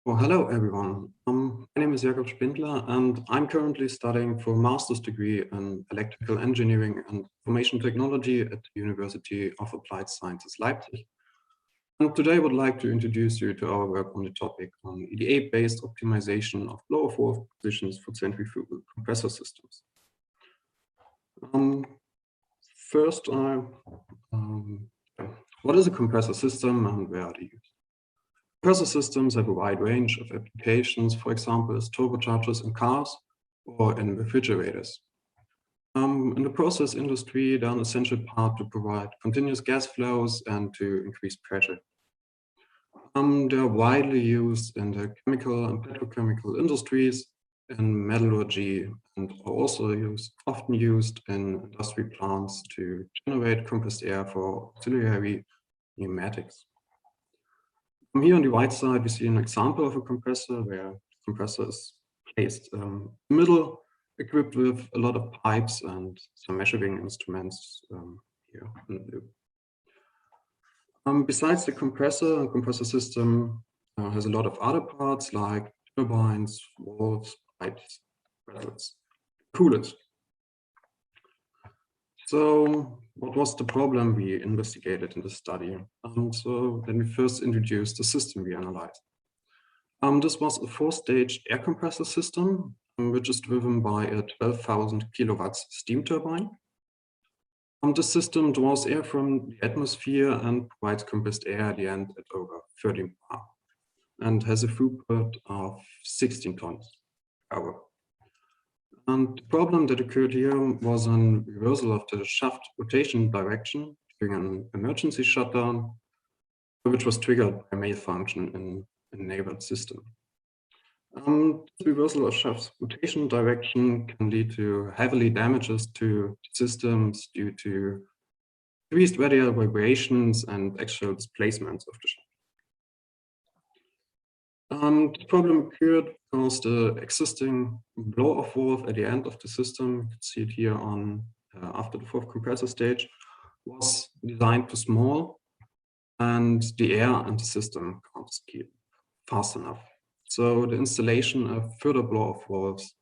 Well, hello everyone. My name is Spindler, and I'm currently studying for a master's degree in electrical engineering and information technology at the University of Applied Sciences Leipzig. And today I would like to introduce you to our work on the topic on EDA-based optimization of blow-off positions for centrifugal compressor systems. First, what is a compressor system and where are they used? Compressor systems have a wide range of applications, for example, as turbochargers in cars or in refrigerators. In the process industry, they're an essential part to provide continuous gas flows and to increase pressure. They're widely used in the chemical and petrochemical industries, in metallurgy, and are also often used in industry plants to generate compressed air for auxiliary pneumatics. Here on the right side, we see an example of a compressor where the compressor is placed in the middle, equipped with a lot of pipes and some measuring instruments here in the loop. Besides the compressor system has a lot of other parts like turbines, valves, pipes, rattles, coolers. So what was the problem we investigated in the study? So then we first introduced the system we analyzed. This was a 4-stage air compressor system, which is driven by a 12,000 kilowatts steam turbine. The system draws air from the atmosphere and provides compressed air at the end at over 13 bar and has a throughput of 16 tons per hour. And the problem that occurred here was a reversal of the shaft rotation direction during an emergency shutdown, which was triggered by a malfunction in the enabled system. The reversal of shaft rotation direction can lead to heavily damages to systems due to increased radial vibrations and actual displacements of the shaft. The problem occurred because the existing blow-off valve at the end of the system, you can see it here on after the 4th compressor stage, was designed too small, and the air in the system can't escape fast enough. So the installation of further blow-off valves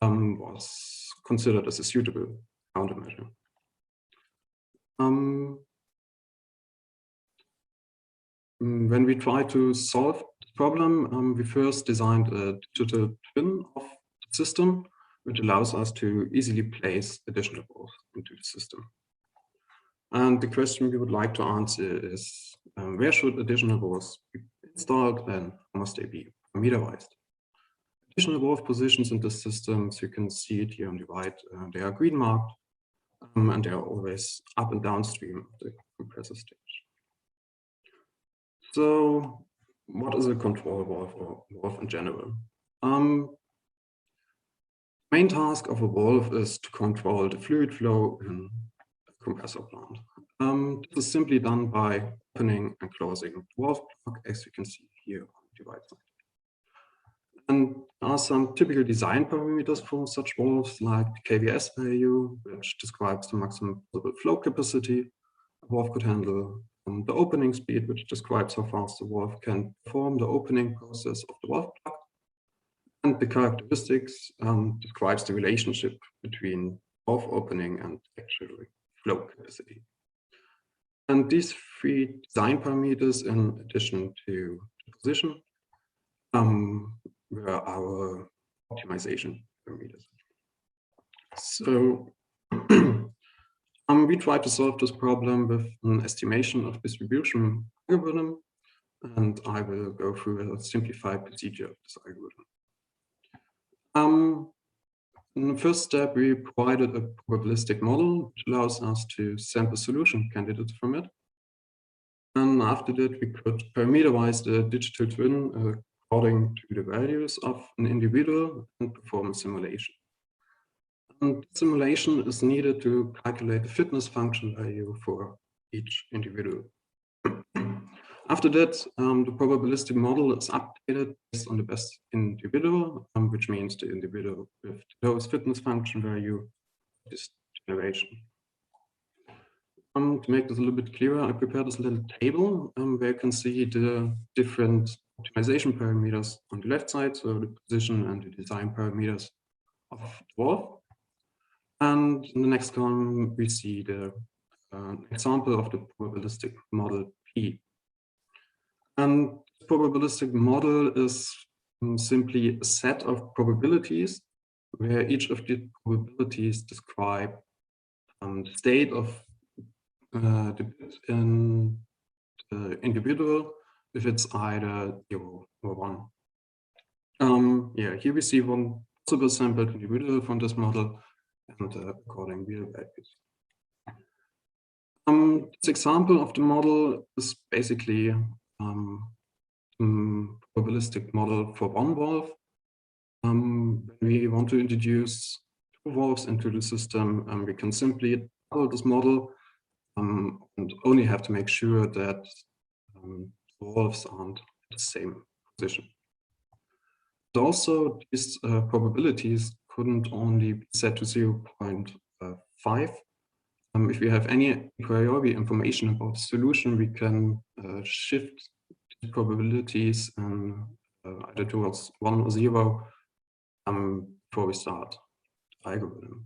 was considered as a suitable countermeasure. When we try to solve the problem, we first designed a digital twin of the system, which allows us to easily place additional valves into the system. And the question we would like to answer is, where should additional valves be installed and how must they be parameterized? Additional valve positions in the systems, you can see it here on the right, they are green marked, and they are always up and downstream of the compressor stage. So what is a control valve or valve in general? The main task of a valve is to control the fluid flow in a compressor plant. This is simply done by opening and closing the valve plug, as you can see here on the right side. And there are some typical design parameters for such valves, like the KVS value, which describes the maximum possible flow capacity a valve could handle, the opening speed, which describes how fast the valve can perform the opening process of the valve plug, and the characteristics describes the relationship between valve opening and actual flow capacity. And these 3 design parameters, in addition to the position, were our optimization parameters. So we tried to solve this problem with an estimation of distribution algorithm, and I will go through a simplified procedure of this algorithm. In the first step, we provided a probabilistic model, which allows us to sample solution candidates from it. And after that, we could parameterize the digital twin according to the values of an individual and perform a simulation. And simulation is needed to calculate the fitness function value for each individual. After that, the probabilistic model is updated based on the best individual, which means the individual with the lowest fitness function value of this generation. To make this a little bit clearer, I prepared this little table where you can see the different optimization parameters on the left side, so the position and the design parameters of the valve. And in the next column, we see the example of the probabilistic model P. And the probabilistic model is simply a set of probabilities where each of the probabilities describe the state of the bit in the individual if it's either 0 or 1. Yeah, here we see one possible sampled individual from this model and according real values. This example of the model is basically probabilistic model for one valve. When we want to introduce two valves into the system, we can simply double this model and only have to make sure that valves aren't at the same position. But also, these probabilities couldn't only be set to 0.5. If we have any a priori information about the solution, we can shift the probabilities either towards 1 or 0 before we start the algorithm.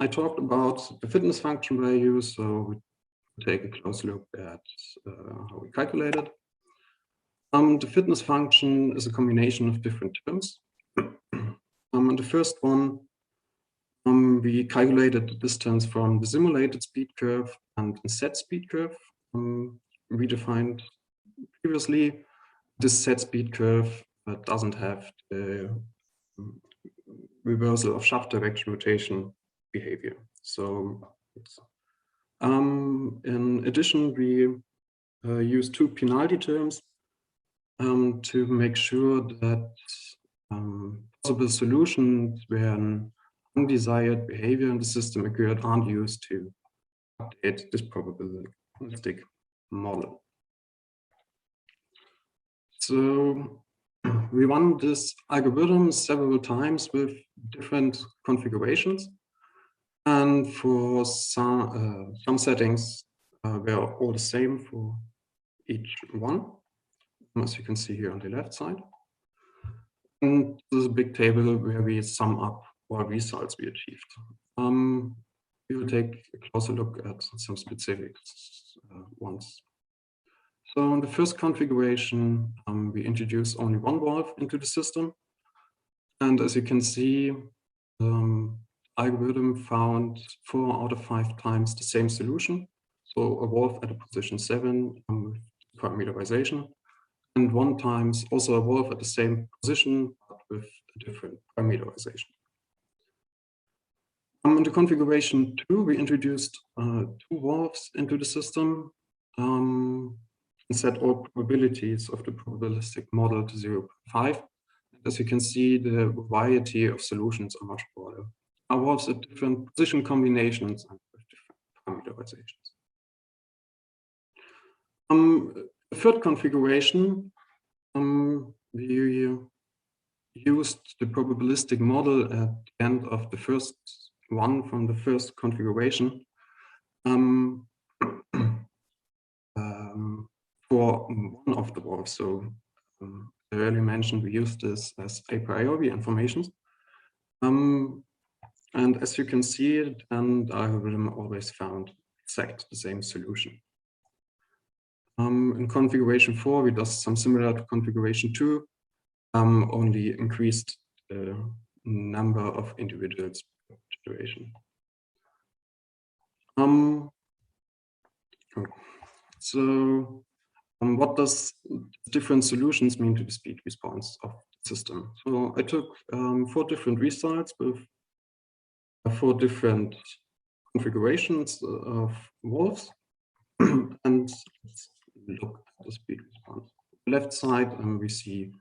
I talked about the fitness function value, so we take a close look at how we calculate it. The fitness function is a combination of different terms. In the first one, we calculated the distance from the simulated speed curve and the set speed curve we defined previously. This set speed curve doesn't have the reversal of shaft direction rotation behavior. So in addition, we use two penalty terms to make sure that possible solutions where an undesired behavior in the system occurred aren't used to update this probabilistic model. So we run this algorithm several times with different configurations. And for some settings, they're all the same for each one, as you can see here on the left side. And this is a big table where we sum up all results we achieved. We will take a closer look at some specifics once. So in the first configuration, we introduce only one valve into the system. And as you can see, algorithm found 4 out of 5 times the same solution. So a valve at a position 7 with parameterization, and 1 times also a valve at the same position but with a different parameterization. In the configuration 2, we introduced 2 valves into the system and set all probabilities of the probabilistic model to 0.5. As you can see, the variety of solutions are much broader. Our valves at different position combinations and with different parameterizations. The third configuration, we used the probabilistic model at the end of the first one from the first configuration for one of the valves. So I earlier mentioned we used this as a priori information. And as you can see, the algorithm always found exact the same solution. In configuration 4, we did some similar to configuration 2, only increased the number of individuals per situation. So what does different solutions mean to the speed response of the system? So I took 4 different results with 4 different configurations of valves and let's look at the speed response. On the left side, we see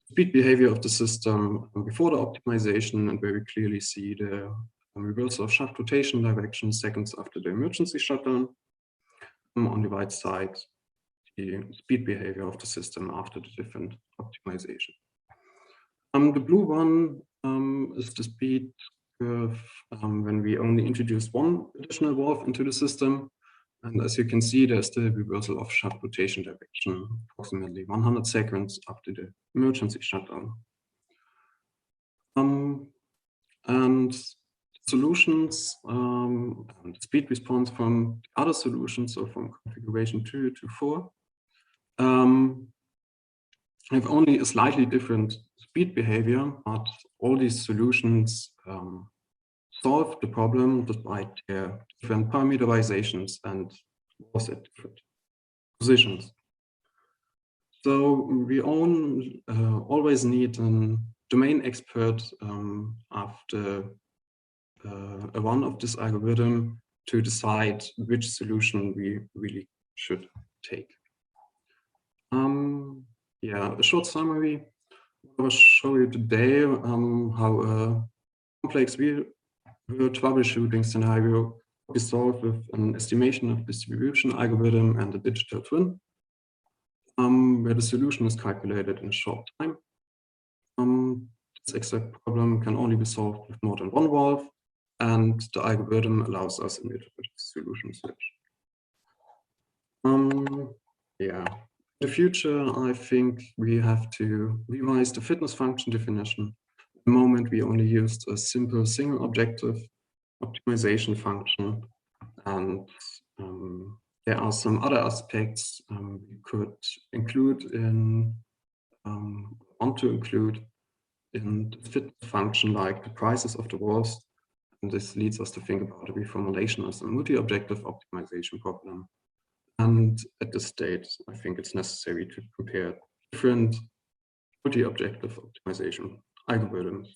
speed behavior of the system before the optimization, and where we clearly see the reversal of shaft rotation direction seconds after the emergency shutdown. On the right side, the speed behavior of the system after the different optimization. The blue one is the speed curve when we only introduce 1 additional valve into the system. And as you can see, there's the reversal of shut rotation direction, approximately 100 seconds after the emergency shutdown. And solutions and speed response from the other solutions, so from configuration 2 to 4, have only a slightly different speed behavior, but all these solutions solve the problem despite their different parameterizations and was at different positions. So we always need a domain expert after a run of this algorithm to decide which solution we really should take. Yeah, a short summary. I will show you today how a complex real troubleshooting scenario will be solved with an estimation of distribution algorithm and a digital twin, where the solution is calculated in a short time. This exact problem can only be solved with more than one valve, and the algorithm allows us immutable solution switch. Yeah. In the future, I think we have to revise the fitness function definition. At the moment, we only used a simple single objective optimization function, and there are some other aspects we could include in, want to include in the fitness function, like the prices of the walls. And this leads us to think about the reformulation as a multi-objective optimization problem. And at this stage, I think it's necessary to compare different multi-objective optimization algorithms.